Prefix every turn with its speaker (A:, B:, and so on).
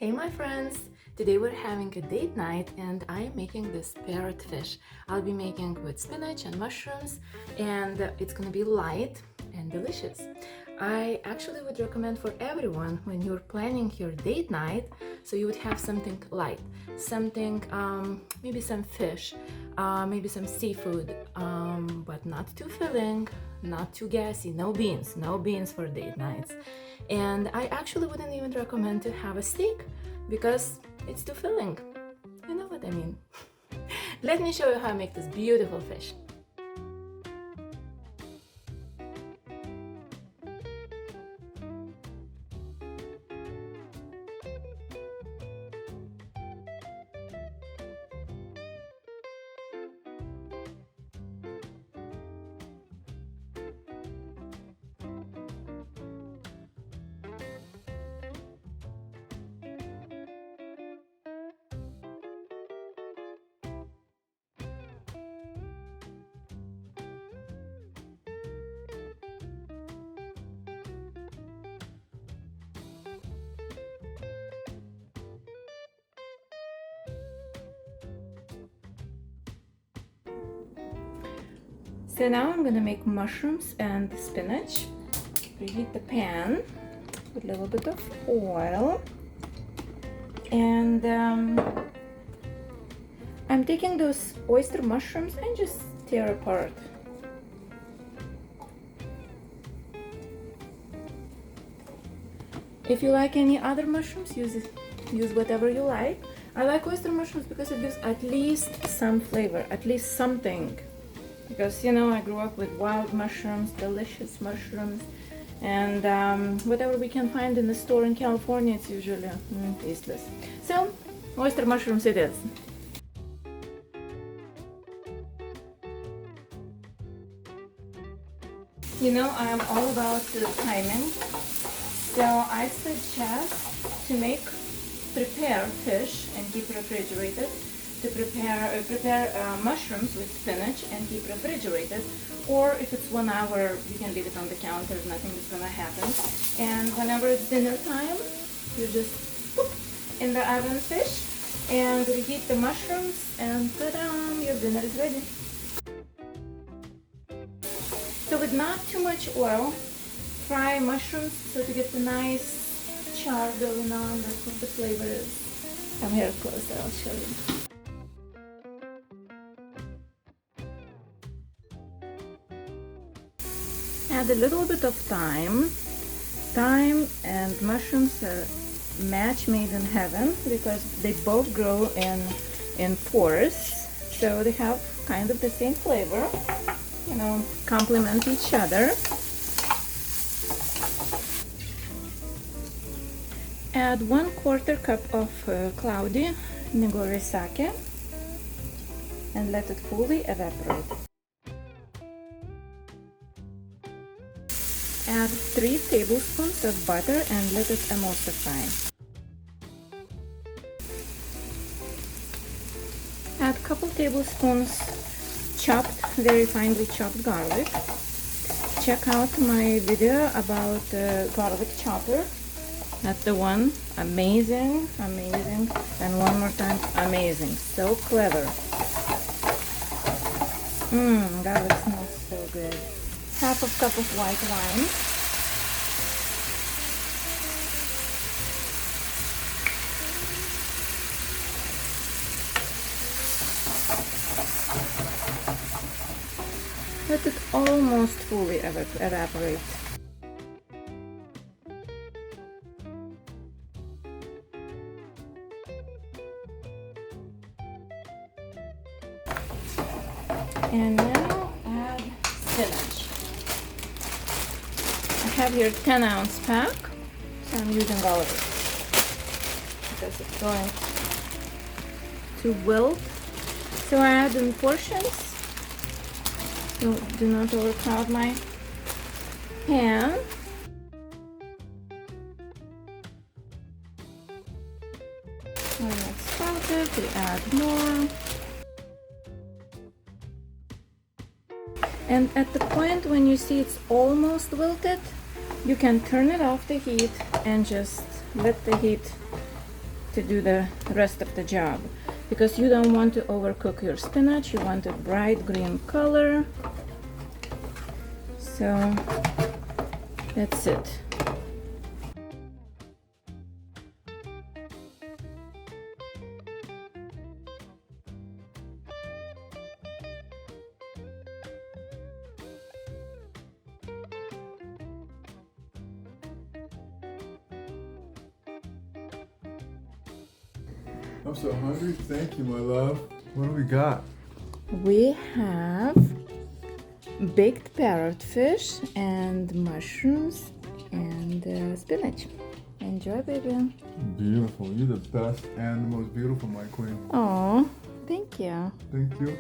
A: Hey my friends! Today we're having a date night and I'm making this parrot fish. I'll be making with spinach and mushrooms and it's gonna be light and delicious. I actually would recommend for everyone when you're planning your date night, so you would have something light, something, maybe some fish, maybe some seafood, but not too filling, not too gassy, no beans for date nights. And I actually wouldn't even recommend to have a steak because it's too filling. You know what I mean? Let me show you how I make this beautiful fish. So now I'm gonna make mushrooms and spinach. Preheat the pan with a little bit of oil. And I'm taking those oyster mushrooms and just tear apart. If you like any other mushrooms, use whatever you like. I like oyster mushrooms because it gives at least some flavor, at least something. Because, you know, I grew up with wild mushrooms, delicious mushrooms, and whatever we can find in the store in California, it's usually tasteless. So, oyster mushrooms it is. You know, I'm all about timing, so I suggest to prepare fish and keep refrigerated. To prepare mushrooms with spinach and keep refrigerated, or if it's 1 hour you can leave it on the counter, nothing is gonna happen. And whenever it's dinner time, you just put in the oven fish and reheat the mushrooms and ta-da, your dinner is ready. So with not too much oil, fry mushrooms so to get the nice char going on. That's what the flavor is. Come here closer, I'll show you. Add a little bit of thyme. Thyme and mushrooms are match made in heaven because they both grow in forests, so they have kind of the same flavor, you know, complement each other. Add 1/4 cup of cloudy Nigori sake and let it fully evaporate. Add 3 tablespoons of butter and let it emulsify. Add a couple tablespoons very finely chopped garlic. Check out my video about the garlic chopper. That's the one. Amazing, amazing, and one more time, amazing. So clever. Garlic smells so good. Half a cup of white wine. Let it almost fully evaporate. And now add spinach. I have here 10-ounce pack, so I'm using all of it because it's going to wilt. So I add in portions, so do not overcrowd my pan. When it's salted, we add more. And at the point when you see it's almost wilted, you can turn it off the heat and just let the heat to do the rest of the job, because you don't want to overcook your spinach. You want a bright green color. So that's it.
B: I'm so hungry. Thank you, my love. What do we got?
A: We have baked parrotfish and mushrooms and spinach. Enjoy, baby.
B: Beautiful. You're the best and the most beautiful, my queen.
A: Oh, thank you.
B: Thank you.